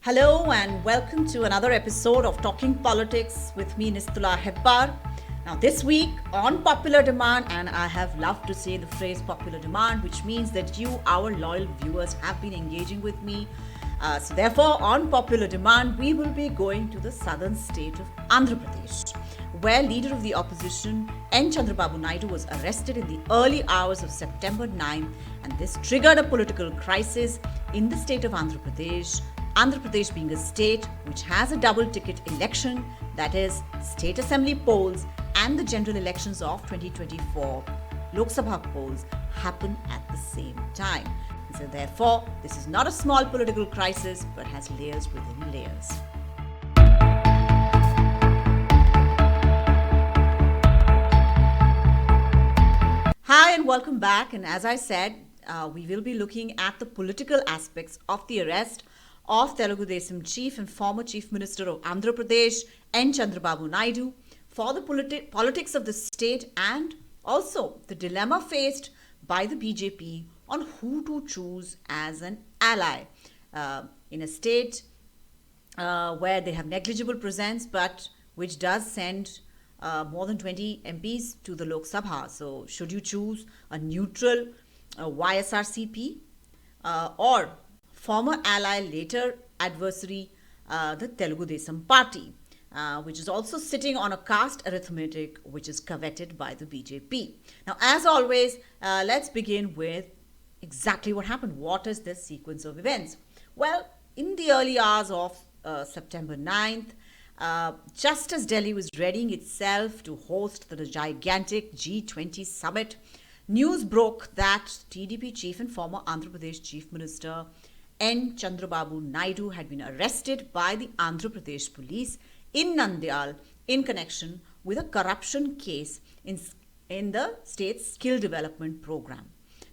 Hello and welcome to another episode of Talking Politics with me, Nistula Hebbar. Now, this week on popular demand, and I have loved to say the phrase popular demand, which means that you, our loyal viewers, have been engaging with me. So, therefore, on popular demand, we will be going to the southern state of Andhra Pradesh, where leader of the opposition Chandrababu Naidu was arrested in the early hours of September 9, and this triggered a political crisis in the state of Andhra Pradesh. Andhra Pradesh being a state which has a double ticket election, that is, state assembly polls and the general elections of 2024 Lok Sabha polls happen at the same time. So therefore, this is not a small political crisis but has layers within layers. Hi and welcome back, and as I said, we will be looking at the political aspects of the arrest of Telugu Desam Chief and former Chief Minister of Andhra Pradesh Chandrababu Naidu for the politics of the state and also the dilemma faced by the BJP on who to choose as an ally in a state where they have negligible presence but which does send more than 20 MPs to the Lok Sabha. So should you choose a neutral YSR CP or former ally, later adversary, the Telugu Desam Party, which is also sitting on a caste arithmetic which is coveted by the BJP. Now, as always, let's begin with exactly what happened. What is this sequence of events? Well, in the early hours of September 9th, just as Delhi was readying itself to host the gigantic G20 summit, news broke that TDP chief and former Andhra Pradesh Chief Minister Chandrababu Naidu had been arrested by the Andhra Pradesh police in Nandyal in connection with a corruption case in the state's skill development program.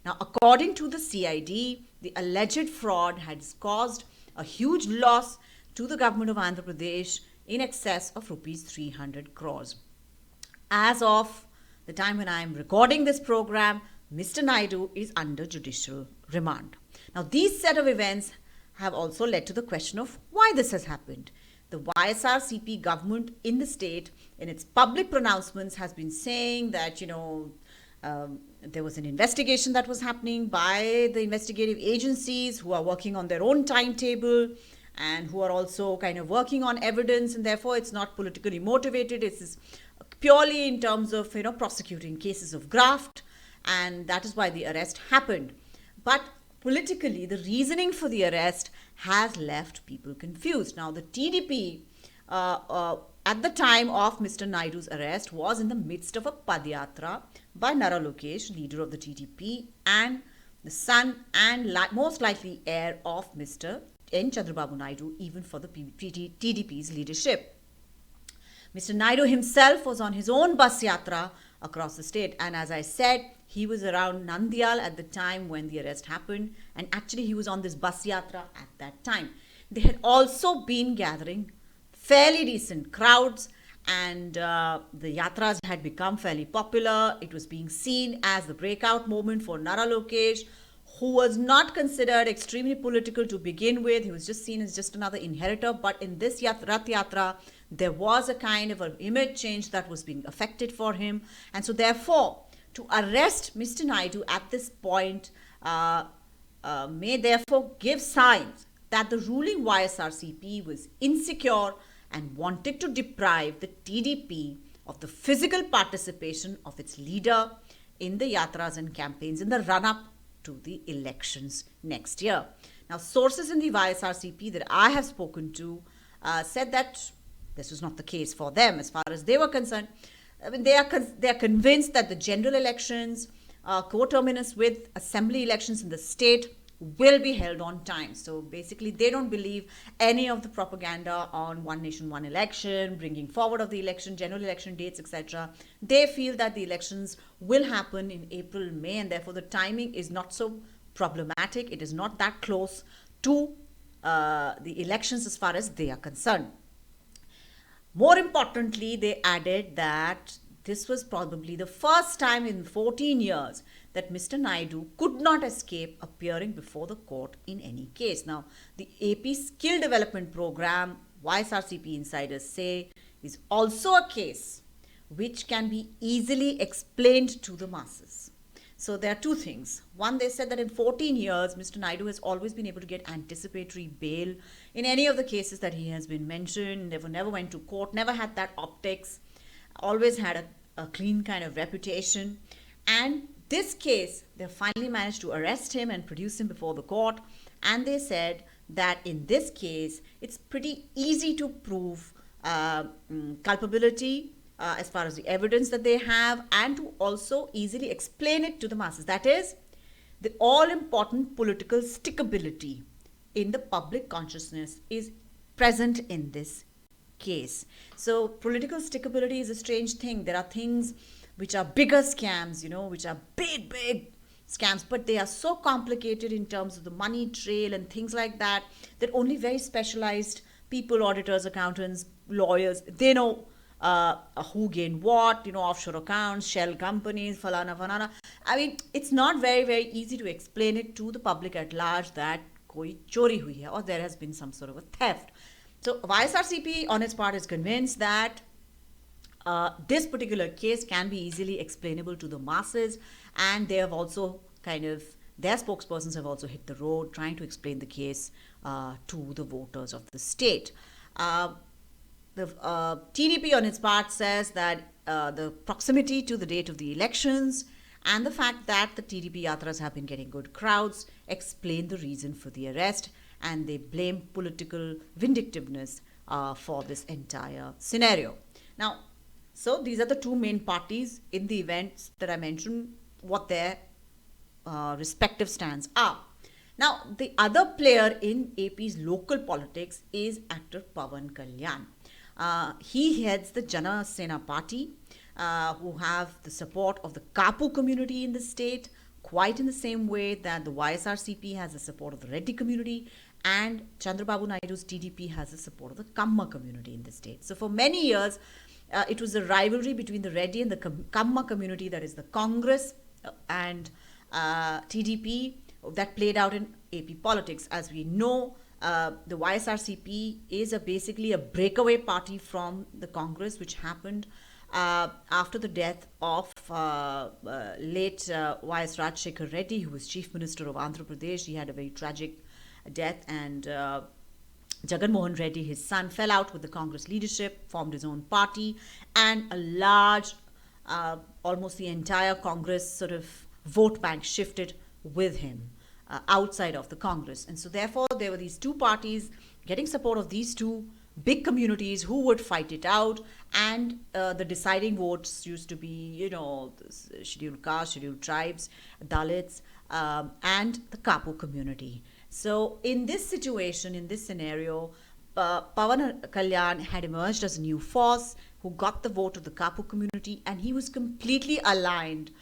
Now, according to the CID, the alleged fraud had caused a huge loss to the government of Andhra Pradesh in excess of rupees 300 crores. As of the time when I am recording this program, Mr. Naidu is under judicial remand. Now, these set of events have also led to the question of why this has happened. The YSR CP government in the state, in its public pronouncements, has been saying that, there was an investigation that was happening by the investigative agencies who are working on their own timetable and who are also kind of working on evidence, and therefore it's not politically motivated. It's purely in terms of, prosecuting cases of graft, and that is why the arrest happened. But politically, the reasoning for the arrest has left people confused. Now, the TDP, at the time of Mr. Naidu's arrest, was in the midst of a Padyatra by Nara, leader of the TDP, and the son and most likely heir of Mr. Chandrababu Naidu, even for the TDP's leadership. Mr. Naidu himself was on his own bus yatra across the state, and as I said, he was around Nandyal at the time when the arrest happened, and actually he was on this bus yatra at that time. They had also been gathering fairly decent crowds, and the yatras had become fairly popular. It was being seen as the breakout moment for Nara, who was not considered extremely political to begin with. He was just seen as just another inheritor. But in this Rath Yatra, there was a kind of an image change that was being affected for him. And so therefore, to arrest Mr. Naidu at this point may therefore give signs that the ruling YSRCP was insecure and wanted to deprive the TDP of the physical participation of its leader in the yatras and campaigns in the run-up to the elections next year. Now, sources in the YSRCP that I have spoken to said that this was not the case for them as far as they were concerned. I mean, they are convinced that the general elections, coterminous with assembly elections in the state, will be held on time. So basically, they don't believe any of the propaganda on one nation, one election, bringing forward of the election, general election dates, etc. They feel that the elections will happen in April, May, and therefore the timing is not so problematic. It is not that close to the elections as far as they are concerned. More importantly, they added that this was probably the first time in 14 years that Mr. Naidu could not escape appearing before the court in any case. Now, the AP Skill Development Program, YSRCP insiders say, is also a case which can be easily explained to the masses. So there are two things. One, they said that in 14 years, Mr. Naidu has always been able to get anticipatory bail in any of the cases that he has been mentioned, never went to court, never had that optics, always had a clean kind of reputation. And this case, they finally managed to arrest him and produce him before the court. And they said that in this case, it's pretty easy to prove culpability as far as the evidence that they have, and to also easily explain it to the masses. That is, the all-important political stickability in the public consciousness is present in this case. So political stickability is a strange thing. There are things which are bigger scams, which are big scams, but they are so complicated in terms of the money trail and things like that, that only very specialized people, auditors, accountants, lawyers, they know who gained what, offshore accounts, shell companies, falana. I mean, it's not very easy to explain it to the public at large that koi chori hui hai, or there has been some sort of a theft. So YSRCP on its part is convinced that this particular case can be easily explainable to the masses, and they have also their spokespersons have also hit the road trying to explain the case to the voters of the state. The TDP on its part says that the proximity to the date of the elections and the fact that the TDP yatras have been getting good crowds explain the reason for the arrest, and they blame political vindictiveness for this entire scenario. Now, so these are the two main parties in the events that I mentioned, what their respective stands are. Now, the other player in AP's local politics is actor Pawan Kalyan. He heads the Jana Sena party, who have the support of the Kapu community in the state, quite in the same way that the YSRCP has the support of the Reddy community, and Chandrababu Naidu's TDP has the support of the Kamma community in the state. So for many years, it was a rivalry between the Reddy and the Kamma community, that is the Congress and TDP, that played out in AP politics. As we know, the YSRCP is basically a breakaway party from the Congress, which happened after the death of late Y.S. Rajshekhar Reddy, who was Chief Minister of Andhra Pradesh. He had a very tragic death, and Jagan Mohan Reddy, his son, fell out with the Congress leadership, formed his own party, and a large, almost the entire Congress sort of vote bank shifted with him outside of the Congress. And so therefore there were these two parties getting support of these two big communities who would fight it out, and the deciding votes used to be, the scheduled caste, scheduled tribes, Dalits, and the Kapu community. So in this situation, in this scenario, Pawan Kalyan had emerged as a new force who got the vote of the Kapu community, and he was completely aligned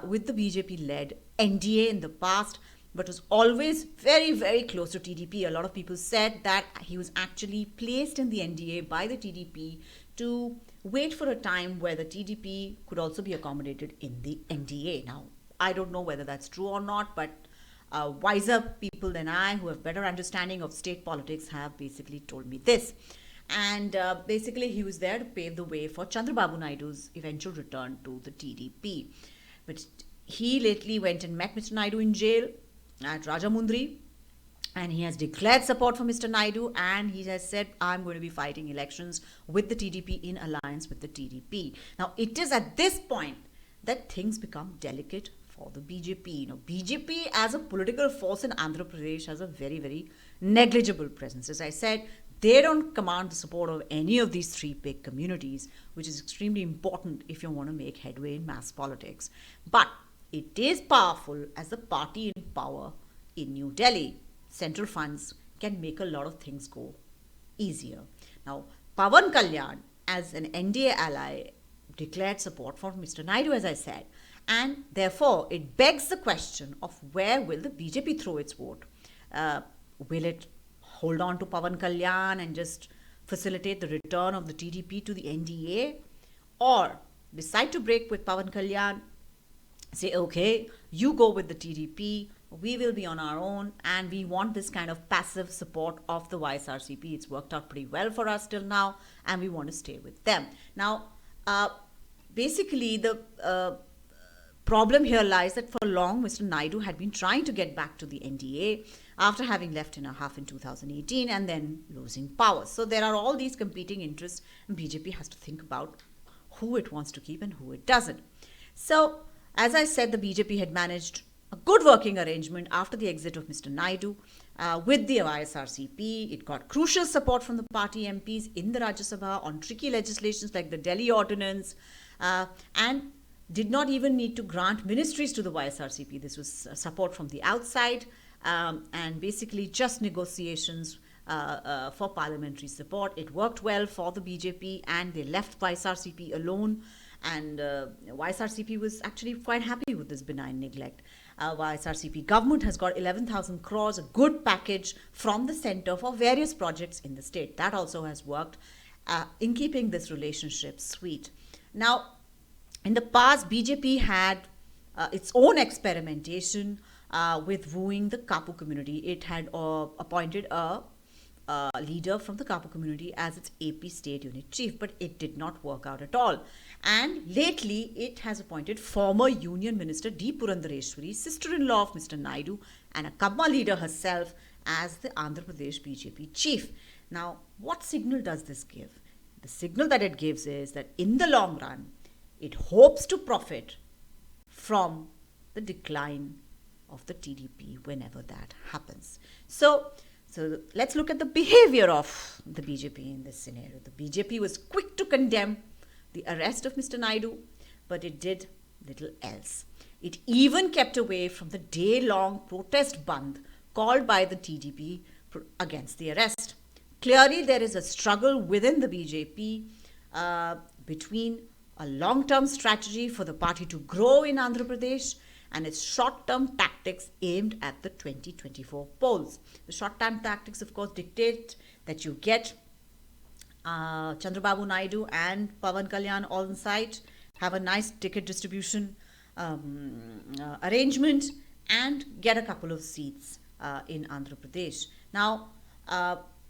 with the BJP-led NDA in the past, but was always very close to TDP. A lot of people said that he was actually placed in the NDA by the TDP to wait for a time where the TDP could also be accommodated in the NDA. Now, I don't know whether that's true or not, but wiser people than I, who have better understanding of state politics, have basically told me this. And basically he was there to pave the way for Chandrababu Naidu's eventual return to the TDP. But he lately went and met Mr. Naidu in jail at Rajamundry, and he has declared support for Mr. Naidu, and he has said, I'm going to be fighting elections with the TDP in alliance with the TDP. Now, it is at this point that things become delicate for the BJP. BJP as a political force in Andhra Pradesh has a very negligible presence. As I said, they don't command the support of any of these three big communities, which is extremely important if you want to make headway in mass politics. But it is powerful as the party in power in New Delhi. Central funds can make a lot of things go easier. Now, Pawan Kalyan, as an NDA ally, declared support for Mr. Naidu, as I said, and therefore it begs the question of where will the BJP throw its vote? Will it hold on to Pawan Kalyan and just facilitate the return of the TDP to the NDA, or decide to break with Pawan Kalyan say, okay, you go with the TDP, we will be on our own, and we want this kind of passive support of the YSRCP. It's worked out pretty well for us till now, and we want to stay with them. Now, basically, the problem here lies that for long, Mr. Naidu had been trying to get back to the NDA after having left in a half in 2018 and then losing power. So there are all these competing interests, and BJP has to think about who it wants to keep and who it doesn't. So, as I said, the BJP had managed a good working arrangement after the exit of Mr. Naidu with the YSRCP. It got crucial support from the party MPs in the Rajya Sabha on tricky legislations like the Delhi Ordinance, and did not even need to grant ministries to the YSRCP. This was support from the outside, and basically just negotiations for parliamentary support. It worked well for the BJP, and they left YSRCP alone. And YSRCP was actually quite happy with this benign neglect. YSRCP government has got 11,000 crores, a good package from the centre for various projects in the state. That also has worked in keeping this relationship sweet. Now, in the past, BJP had its own experimentation with wooing the Kapu community. It had appointed a leader from the Kapu community as its AP state unit chief, but it did not work out at all. And lately, it has appointed former Union Minister D. Purandareshwari, sister-in-law of Mr. Naidu, and a Kamma leader herself as the Andhra Pradesh BJP chief. Now, what signal does this give? The signal that it gives is that in the long run, it hopes to profit from the decline of the TDP whenever that happens. So let's look at the behavior of the BJP in this scenario. The BJP was quick to condemn the arrest of Mr. Naidu, but it did little else. It even kept away from the day-long protest bandh called by the TDP against the arrest. Clearly, there is a struggle within the BJP between a long-term strategy for the party to grow in Andhra Pradesh and its short-term tactics aimed at the 2024 polls. The short-term tactics, of course, dictate that you get Chandrababu Naidu and Pawan Kalyan all in sight, have a nice ticket distribution arrangement, and get a couple of seats in Andhra Pradesh. Now,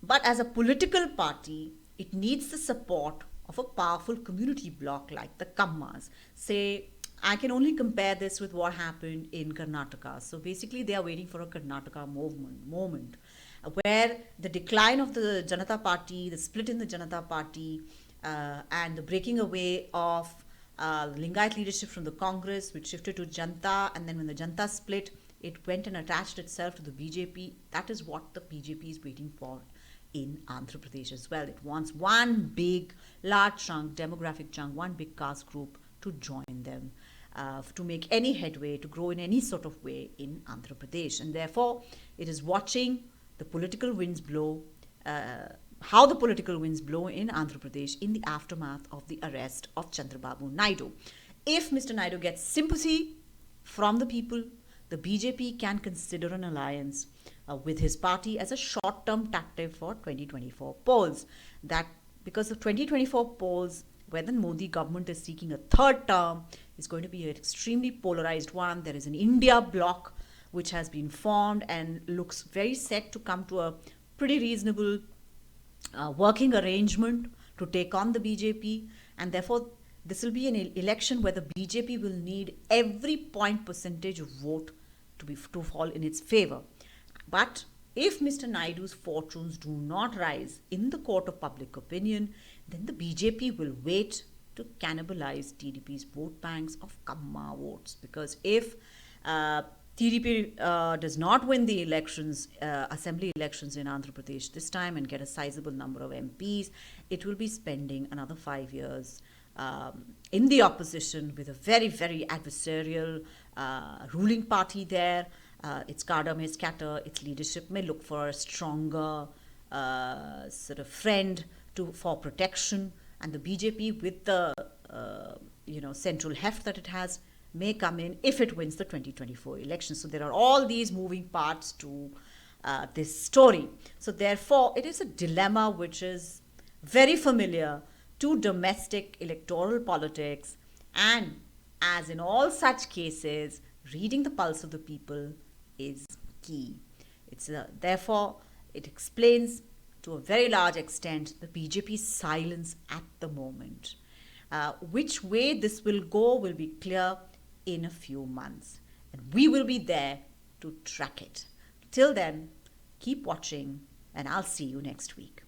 but as a political party, it needs the support of a powerful community bloc like the Kammas. Say, I can only compare this with what happened in Karnataka. So basically, they are waiting for a Karnataka moment where the decline of the Janata Party, the split in the Janata Party, and the breaking away of Lingayat leadership from the Congress, which shifted to Janta, and then when the Janta split, it went and attached itself to the BJP. That is what the BJP is waiting for in Andhra Pradesh as well. It wants one big, large chunk, demographic chunk, one big caste group to join them, to make any headway, to grow in any sort of way in Andhra Pradesh. And therefore, it is watching the political winds blow, how the political winds blow in Andhra Pradesh in the aftermath of the arrest of Chandrababu Naidu. If Mr. Naidu gets sympathy from the people, the BJP can consider an alliance with his party as a short-term tactic for 2024 polls. That because the 2024 polls, where the Modi government is seeking a third term, is going to be an extremely polarized one. There is an India bloc which has been formed and looks very set to come to a pretty reasonable working arrangement to take on the BJP, and therefore this will be an election where the BJP will need every point percentage of vote to fall in its favor. But if Mr. Naidu's fortunes do not rise in the court of public opinion, then the BJP will wait to cannibalize TDP's vote banks of Kamma votes. Because if TDP does not win the elections, assembly elections in Andhra Pradesh this time and get a sizable number of MPs, it will be spending another 5 years in the opposition with a very, very adversarial ruling party there. Its cadre may scatter, its leadership may look for a stronger sort of friend for protection, and the BJP with the central heft that it has may come in if it wins the 2024 election. So there are all these moving parts to this story. So therefore, it is a dilemma which is very familiar to domestic electoral politics and As in all such cases, reading the pulse of the people is key. Therefore, it explains to a very large extent the BJP's silence at the moment. Which way this will go will be clear in a few months, and we will be there to track it. Till then, keep watching, and I'll see you next week.